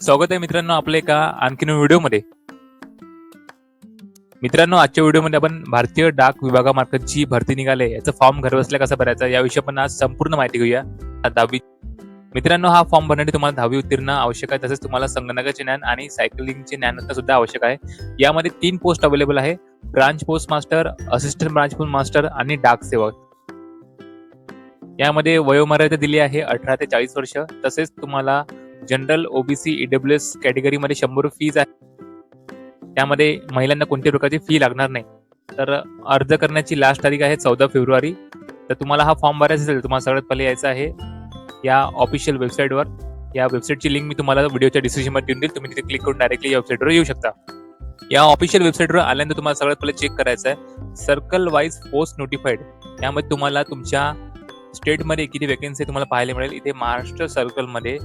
स्वागत आहे मित्रांनो आपल्या एका आणखीन व्हिडिओमध्ये. मित्रांनो, आजच्या व्हिडिओमध्ये आपण भारतीय डाक विभागामार्फतची भरती निघाले याचा फॉर्म घरबसल्या कसा भरायचा याविषयी आपण आज संपूर्ण माहिती घेऊया. 10वी मित्रांनो, हा फॉर्म भरण्यासाठी तुम्हाला 10वी उत्तीर्ण आवश्यक आहे. तसेच तुम्हाला संगणकाचे ज्ञान आणि सायकलिंगचे ज्ञान सुद्धा आवश्यक आहे. यामध्ये 3 पोस्ट अवेलेबल आहे: branch post master, assistant branch post master आणि डाक सेवक. यामध्ये वयोमर्यादा दिली आहे 18 ते 40 वर्ष. तसेच तुम्हाला जनरल, ओबीसी, ईडब्ल्यूएस कॅटेगरीमध्ये 100 फीज आहे. त्यामध्ये महिलांना कोणत्याही प्रकारची फी लागणार नाही. तर अर्ज करण्याची लास्ट तारीख आहे 14 फेब्रुवारी. तर तुम्हाला हा फॉर्म भरायचा असेल तुम्हाला सगळ्यात पहिले यायचं आहे या ऑफिशियल वेबसाईटवर. या वेबसाईटची लिंक मी तुम्हाला व्हिडिओच्या डिस्क्रिप्शनमध्ये देऊन देईल. तुम्ही तिथे क्लिक करून डायरेक्टली या वेबसाईटवर येऊ शकता. या ऑफिशियल वेबसाईटवर आल्यानंतर तुम्हाला सगळ्यात पहिले चेक करायचं आहे सर्कल वाईज पोस्ट नोटिफाईड. यामध्ये तुम्हाला तुमच्या स्टेटमध्ये किती वेकेन्सी तुम्हाला पाहायला मिळेल. इथे महाराष्ट्र सर्कलमध्ये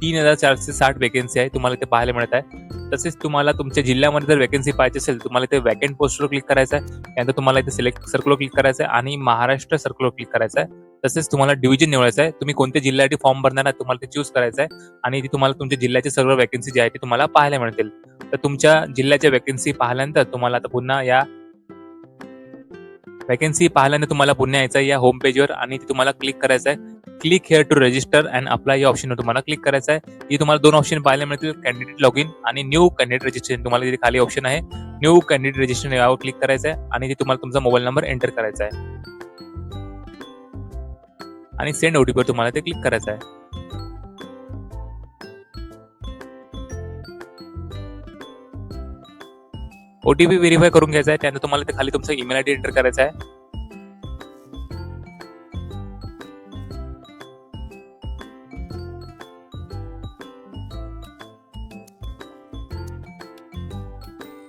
3460 वेकेन्सी आहे तुम्हाला इथे पाहायला मिळत आहे. तसेच तुम्हाला तुमच्या जिल्ह्यामध्ये जर वेकेन्सी पाहिजे असेल तुम्हाला इथे वॅकंट पोस्टवर क्लिक करायचं आहे. त्यानंतर तुम्हाला इथे सिलेक्ट सर्कलवर क्लिक करायचं आहे आणि महाराष्ट्र सर्कलवर क्लिक करायचं आहे. तसेच तुम्हाला डिव्हिजन निवडायचं आहे. तुम्ही कोणत्या जिल्ह्यासाठी फॉर्म भरणार आहे तुम्हाला ते चूज करायचं आहे आणि इथे तुम्हाला तुमच्या जिल्ह्याचे सर्व वेकेन्सी जे आहे ते तुम्हाला पाहायला मिळतील. तर तुमच्या जिल्ह्याच्या वेकेन्सी पाहिल्यानंतर तुम्हाला आता पुन्हा तुम्हाला पुन्हा यायचं आहे या होम पेजवर आणि तुम्हाला क्लिक करायचं आहे click here to register and apply या ऑप्शनवर तुम्हाला क्लिक करायचं आहे. इथे तुम्हाला 2 ऑप्शन पाहायला मिळतील, कॅन्डिडेट लॉग इन आणि न्यू कॅन्डिडेट रजिस्ट्रेशन. तुम्हाला इथे खाली ऑप्शन आहे न्यू कॅन्डिडेट रजिस्ट्रेशन यावर क्लिक करायचं आहे आणि इथे तुम्हाला तुमचा मोबाईल नंबर एंटर करायचा आहे आणि सेंड ओटीपीवर तुम्हाला ते क्लिक करायचं आहे. ओटीपी व्हेरीफाय करून घ्यायचा आहे. त्यानंतर तुम्हाला ते खाली तुमचा ईमेल आयडी एंटर करायचा आहे.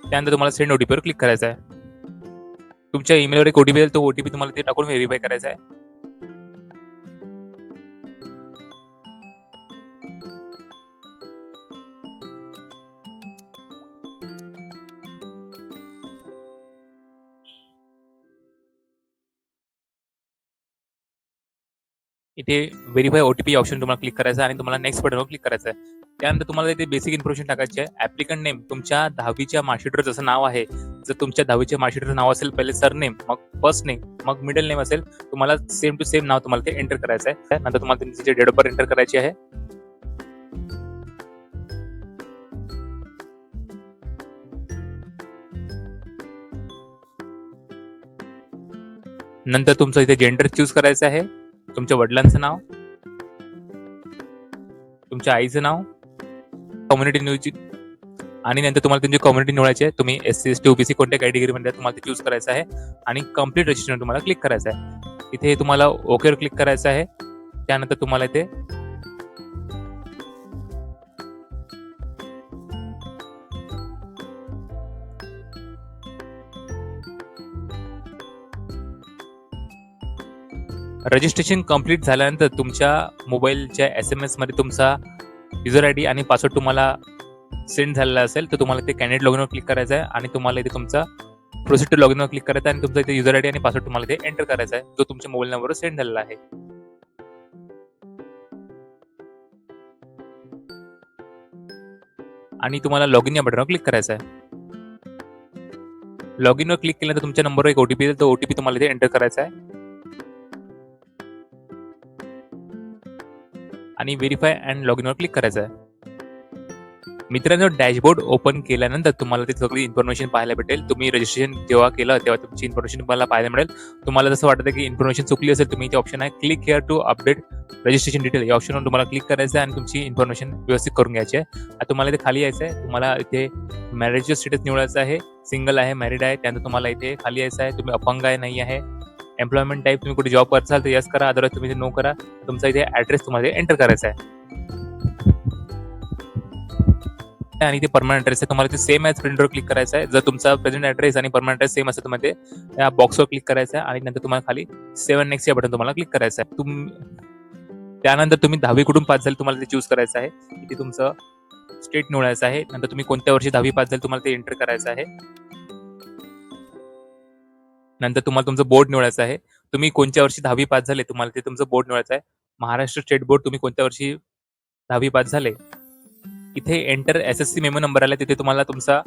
त्यानंतर तुम्हाला सेंड ओटीपीवर क्लिक करायचा आहे. तुमच्या ईमेलवर एक ओटीपी येईल, तो ओटीपी तुम्हाला ते टाकून व्हेरीफाय करायचा आहे. इथे व्हेरीफाय ओटीपी ऑप्शन तुम्हाला क्लिक करायचा आहे आणि तुम्हाला नेक्स्ट बटनवर क्लिक करायचं आहे. त्यानंतर तुम्हाला इथे बेसिक इन्फॉर्मेशन टाकायची आहे. ऍप्लिकंट नेम तुमच्या 10वीच्या मार्कशीटवर जसं नाव आहे, जर तुमच्या 10वीच्या मार्कशीटवर नाव असेल पहिले सरनेम, मग फर्स्ट नेम, मग मिडल नेम असेल, तुम्हाला सेम टू सेम नाव तुम्हाला ते एंटर करायचं आहे. नंतर तुम्हाला तुमची डेट ऑफ बर्थ एंटर करायची आहे. नंतर तुमचं इथे जेंडर चूज करायचं आहे. तुमच्या वडिलांचं नाव, तुमच्या आईचं नाव, कम्युनिटी निवडायची आणि नंतर तुम्हाला तुमची कम्युनिटी निवडायची आहे. तुम्ही SC, ST, OBC कोणत्या कॅटेगरीमध्ये तुम्हाला ते चूज करायचं आहे आणि कम्प्लीट रजिस्ट्रेशन तुम्हाला क्लिक करायचं आहे. इथे तुम्हाला ओकेवर क्लिक करायचं आहे. त्यानंतर तुम्हाला इथे रजिस्ट्रेशन कंप्लीट झाल्यानंतर तुमच्या मोबाईलच्या SMS मध्ये तुमचा युजर आयडी आणि पासवर्ड तुम्हाला सेंड झालेला असेल तर तुम्हाला ते कॅन्डिडेट लॉगिनवर क्लिक करायचं आहे आणि तुम्हाला इथे तुमचा प्रोसीड टू लॉगिनवर क्लिक करायचं आहे आणि तुमचा इथे युजर आयडी आणि पासवर्ड तुम्हाला इथे एंटर करायचा आहे जो तुमच्या मोबाईल नंबरवर सेंड झालेला आहे. आणि तुम्हाला लॉगिन या बटनवर क्लिक करायचं आहे. लॉगिनवर क्लिक केल्यानंतर तुमच्या नंबरवर एक ओटीपी येईल, तो ओटीपी तुम्हाला इथे एंटर करायचा आहे आणि व्हेरीफाय अँड लॉगिनवर क्लिक करायचं आहे. मित्रांनो, डॅशबोर्ड ओपन केल्यानंतर तुम्हाला ते सगळी इन्फॉर्मेशन पाहायला भेटेल. तुम्ही रजिस्ट्रेशन जेव्हा केलं तेव्हा तुमची इन्फॉर्मेशन तुम्हाला पाहायला मिळेल. तुम्हाला जसं वाटतं की इन्फॉर्मेशन चुकली असेल तुम्ही इथे ऑप्शन आहे click here to update registration detail या ऑप्शनवर तुम्हाला क्लिक करायचं आहे आणि तुमची इन्फॉर्मेशन व्यवस्थित करून घ्यायची आहे. आता तुम्हाला इथे खाली यायचं आहे. तुम्हाला इथे मॅरेजचं स्टेटस निवडायचं आहे, सिंगल आहे, मॅरिड आहे. त्यानंतर तुम्हाला इथे खाली यायचं आहे तुम्ही अपंग आहे नाही आहे. एम्प्लॉयमेंट टाईप तुम्ही कुठे जॉब करताल तर यस करा, अदरवाईज तुम्ही नो करा. तुमचा इथे ऍड्रेस तुम्हाला एंटर करायचा आहे आणि इथे परमनंट ऍड्रेस आहे. तुम्हाला इथे सेम ॲज प्रिंटवर क्लिक करायचं आहे. जर तुमचा प्रेझेंट ऍड्रेस आणि परमनंट ऍड्रेस सेम असेल तर मध्ये या बॉक्सवर क्लिक करायचं आहे आणि नंतर तुम्हाला खाली 7 नेक्स्ट या बटन तुम्हाला क्लिक करायचं आहे. त्यानंतर तुम्ही 10वी कुठून पास झाले तुम्हाला ते चूज करायचं आहे. इथे तुमचं स्टेट निवडायचं आहे. नंतर तुम्ही कोणत्या वर्षी 10वी पास झाले तुम्हाला ते एंटर करायचं आहे. नंतर तुम्हाला तुमचं बोर्ड निवडायचं आहे. तुम्ही कोणत्या वर्षी 10वी पास झाले तुम्हाला ते तुमचं बोर्ड निवडायचं आहे. महाराष्ट्र स्टेट बोर्ड तुम्ही कोणत्या वर्षी 10वी पास झाले. इथे एंटर एस-एस-सी मेमो नंबर आला, तिथे तुम्हाला तुमचा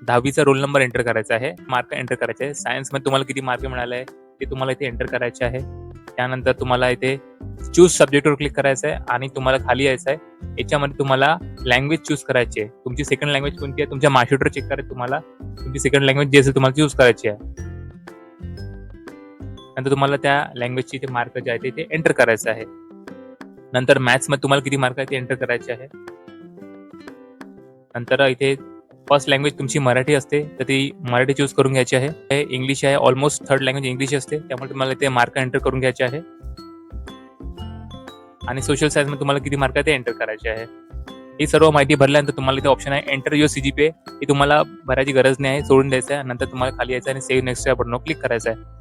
10वीचा रोल नंबर एंटर करायचा आहे, मार्क एंटर करायचे आहे. सायन्समध्ये तुम्हाला किती मार्क मिळाले आहे ते तुम्हाला इथे एंटर करायचे आहे. त्यानंतर तुम्हाला इथे चूज सब्जेक्टवर क्लिक करायचं आहे आणि तुम्हाला खाली यायचं आहे. याच्यामध्ये तुम्हाला लँग्वेज चूज करायची आहे. तुमची सेकंड लँग्वेज कोणती आहे तुमच्या मार्कशीटवर चेक करायचं तुम्हाला तुमची सेकंड लँग्वेज जी असेल तुम्हाला चूज करायची आहे. नंतर तुम्हाला त्या लँग्वेजची ते मार्क जे आहे ते एंटर करायचं आहे. नंतर मॅथ्समध्ये तुम्हाला किती मार्क आहे ते एंटर करायचे आहे. नंतर इथे फर्स्ट लँग्वेज तुमची मराठी असते तर ती मराठी चूज करून घ्यायची आहे. इंग्लिश आहे, ऑलमोस्ट थर्ड लँग्वेज इंग्लिश असते, त्यामुळे तुम्हाला ते मार्क एंटर करून घ्यायचे आहे. आणि सोशल सायन्समध्ये तुम्हाला किती मार्क आहे ते एंटर करायचे आहे. ही सर्व माहिती भरल्यानंतर तुम्हाला इथे ऑप्शन आहे एंटर युअर CGPA. ही तुम्हाला भरायची गरज नाही आहे, सोडून द्यायचं आहे. नंतर तुम्हाला खाली यायचं आणि सेव्ह नेक्स्ट या बटनवर क्लिक करायचं आहे.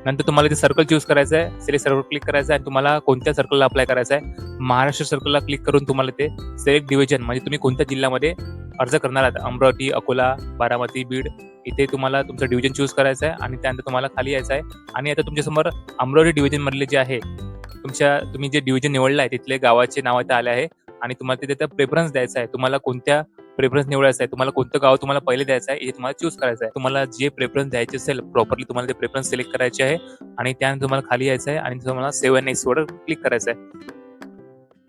नंतर तुम्हाला इथे सर्कल चूज करायचं आहे, सिलेक्ट सर्कल क्लिक करायचं आहे आणि तुम्हाला कोणत्या सर्कलला अप्लाय करायचं आहे. महाराष्ट्र सर्कलला क्लिक करून तुम्हाला ते सिलेक्ट डिव्हिजन म्हणजे तुम्ही कोणत्या जिल्ह्यामध्ये अर्ज करणार आहात, अमरावती, अकोला, बारामती, बीड, इथे तुम्हाला तुमचं डिव्हिजन चूज करायचं आहे आणि त्यानंतर तुम्हाला खाली यायचं आहे. आणि आता तुमच्यासमोर अमरावती डिव्हिजन मधले जे आहे तुम्ही जे डिव्हिजन निवडलं आहे तिथले गावाचे नाव इथे आले आहे आणि तुम्हाला तिथे प्रेफरन्स द्यायचा आहे. तुम्हाला कोणत्या प्रेफरन्स निवडायचा आहे, तुम्हाला कोणतं गाव तुम्हाला पहिले द्यायचं आहे हे तुम्हाला चूज करायचं आहे. तुम्हाला जे प्रेफरन्स द्यायचे असेल प्रॉपरली तुम्हाला ते प्रेफरन्स सिलेक्ट करायचे आहे आणि त्यानंतर तुम्हाला खाली यायचं आहे आणि तुम्हाला सेव्ह अँड नेक्स्ट वर क्लिक करायचं आहे.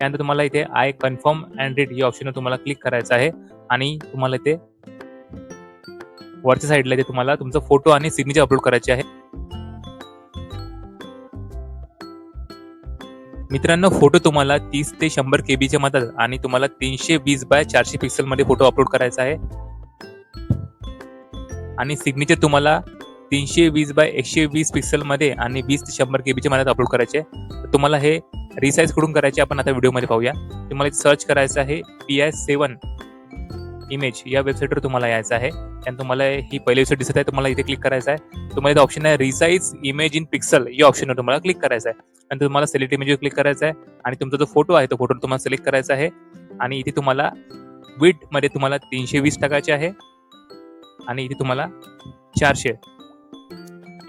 त्यानंतर तुम्हाला इथे आय कन्फर्म अँड रीड या ऑप्शनवर तुम्हाला क्लिक करायचं आहे आणि तुम्हाला इथे वरच्या साईडला इथे तुम्हाला तुमचा फोटो आणि सिग्नेचर अपलोड करायचे आहे. मित्रांनो, फोटो तुम्हाला 30 ते 100 KB मध्ये आणि तुम्हाला 320 बाय 400 पिक्सल मध्ये फोटो अपलोड करायचा आहे. आणि सिग्नेचर तुम्हाला 320 बाय 120 पिक्सल मध्ये आणि 20 ते 100 KB मध्ये अपलोड करायचे. तर तुम्हाला हे रिसाइज कडून करायचे आपण आता व्हिडिओमध्ये पाहूया. तुम्हाला सर्च करायचं आहे PI7 इमेज या वेबसाईटवर तुम्हाला यायचं आहे. त्यानंतर तुम्हाला ही पहिली वेबसाईट दिसत आहे, तुम्हाला इथे क्लिक करायचं आहे. तुम्हाला इथे ऑप्शन आहे रिसाइज इमेज इन पिक्सल या ऑप्शनवर तुम्हाला क्लिक करायचं आहे. नंतर तुम्हाला सिलेक्ट इमेजवर क्लिक करायचं आहे आणि तुमचा जो फोटो आहे तो फोटो तुम्हाला सिलेक्ट करायचा आहे आणि इथे तुम्हाला विड्थ मध्ये तुम्हाला 320 टाकायचे आहे आणि इथे तुम्हाला 400.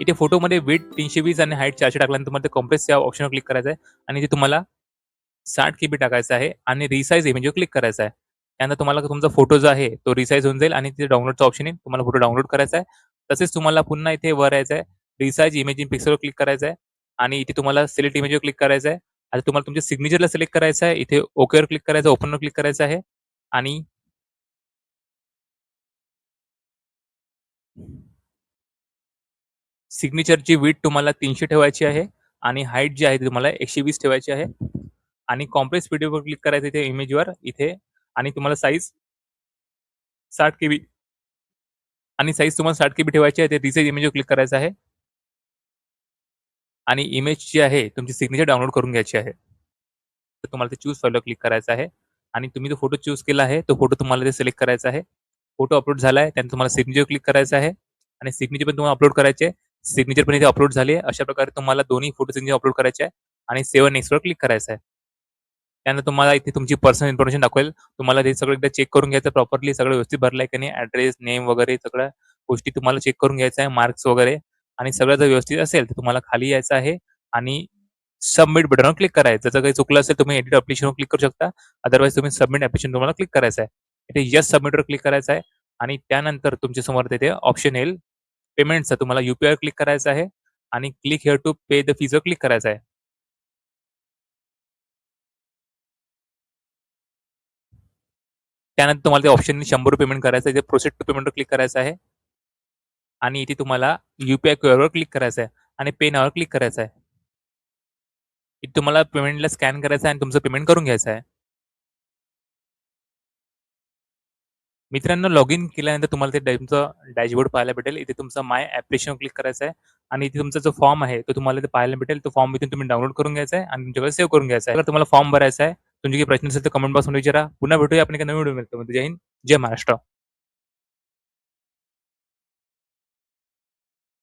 इथे फोटोमध्ये विड्थ 320 आणि हाईट 400 टाकल्यानंतर तुम्हाला कॉम्प्रेस या ऑप्शनवर क्लिक करायचं आहे आणि इथे तुम्हाला 60 KB टाकायचा आहे आणि रिसाइज इमेजवर क्लिक करायचं आहे. त्यानंतर तुम्हाला तुमचा फोटो जो आहे तो रिसाइज होऊन जाईल आणि तिथे डाउनलोडचा ऑप्शन येईल, तुम्हाला फोटो डाउनलोड करायचा आहे. तसेच तुम्हाला पुन्हा इथे वर यायचं आहे, रिसाइज इमेज इन पिक्सलवर क्लिक करायचं आहे आणि इथे तुम्हाला सिलेक्ट इमेजवर क्लिक करायचं आहे. आता तुम्हाला तुमच्या सिग्नेचरला सिलेक्ट करायचं आहे, इथे ओकेवर क्लिक करायचं, ओपनवर क्लिक करायचं आहे आणि सिग्नेचरची विड्थ तुम्हाला 300 ठेवायची आहे आणि हाईट जी आहे ती तुम्हाला 120 ठेवायची आहे आणि कॉम्प्रेस व्हिडिओवर क्लिक करायचं इथे इमेजवर इथे आणि तुम्हाला साईज 60 KB आणि साईज तुम्हाला 60 KB ठेवायची आहे. ते रिसाइज इमेजवर क्लिक करायचं आहे आणि इमेज जी आहे तुमची सिग्नेचर डाउनलोड करून घ्यायची आहे. तर तुम्हाला ते चूज फाईलवर क्लिक करायचं आहे आणि तुम्ही जो फोटो चूज केला आहे तो फोटो तुम्हाला ते सिलेक्ट करायचा आहे. फोटो अपलोड झाला आहे, त्यानंतर तुम्हाला सिग्नेचर क्लिक करायचं आहे आणि सिग्नेचर पण तुम्हाला अपलोड करायचे आहे. सिग्नेचर पण इथे अपलोड झाली आहे. अशा प्रकारे तुम्हाला दोन्ही फोटो सिग्नेचर अपलोड करायचे आहे आणि सेव्ह नेक्स्टवर क्लिक करायचं आहे. त्यानंतर तुम्हाला इथे तुमची पर्सनल इन्फॉर्मेशन दाखवेल. तुम्हाला ते सगळं एकदा चेक करून घ्यायचं प्रॉपरली सगळं व्यवस्थित भरलंय की नाही, ऍड्रेस, नेम वगैरे सगळ्या गोष्टी तुम्हाला चेक करून घ्यायचं आहे, मार्क्स वगैरे आणि सगळं जर व्यवस्थित असेल तर तुम्हाला खाली यायचं आहे आणि सबमिट बटनवर क्लिक करायचं. जर काही चुकलं असेल तुम्ही एडिट ॲप्लिकेशनवर क्लिक करू शकता. अदरवाईज तुम्ही सबमिट ॲप्लिकेशन तुम्हाला क्लिक करायचं आहे. इथे येस सबमिटवर क्लिक करायचं आहे आणि त्यानंतर तुमच्या समोर तिथे ऑप्शन येईल पेमेंटचं. तुम्हाला UPI क्लिक करायचं आहे आणि click here to pay the फीजवर क्लिक करायचं आहे. त्यानंतर तुम्हाला ते ऑप्शननी ₹100 पेमेंट करायचं आहे. इथे प्रोसीड टू पेमेंटवर क्लिक करायचं आहे आणि इथे तुम्हाला UPI क्यूआरवर क्लिक करायचं आहे आणि पे नावावर क्लिक करायचं आहे. इथे तुम्हाला पेमेंटला स्कॅन करायचं आहे आणि तुमचं पेमेंट करून घ्यायचं आहे. मित्रांनो, लॉग इन केल्यानंतर तुम्हाला ते तुमचं डॅशबोर्ड पाहायला भेटेल. इथे तुमचं माय ॲप्लिकेशनवर क्लिक करायचं आहे आणि इथे तुमचा जो फॉर्म आहे तो तुम्हाला इथे पाहायला भेटेल. तो फॉर्म इथून तुम्ही डाउनलोड करून घ्यायचा आहे आणि तुमच्याकडे सेव्ह करून घ्यायचा आहे. जर तुम्हाला फॉर्म भरायचा आहे, तुमचे काही प्रश्न असेल तर कमेंट बॉक्समध्ये विचारा. पुन्हा भेटूया आपण एका नवीन व्हिडिओमध्ये. जय हिंद, जय महाराष्ट्र.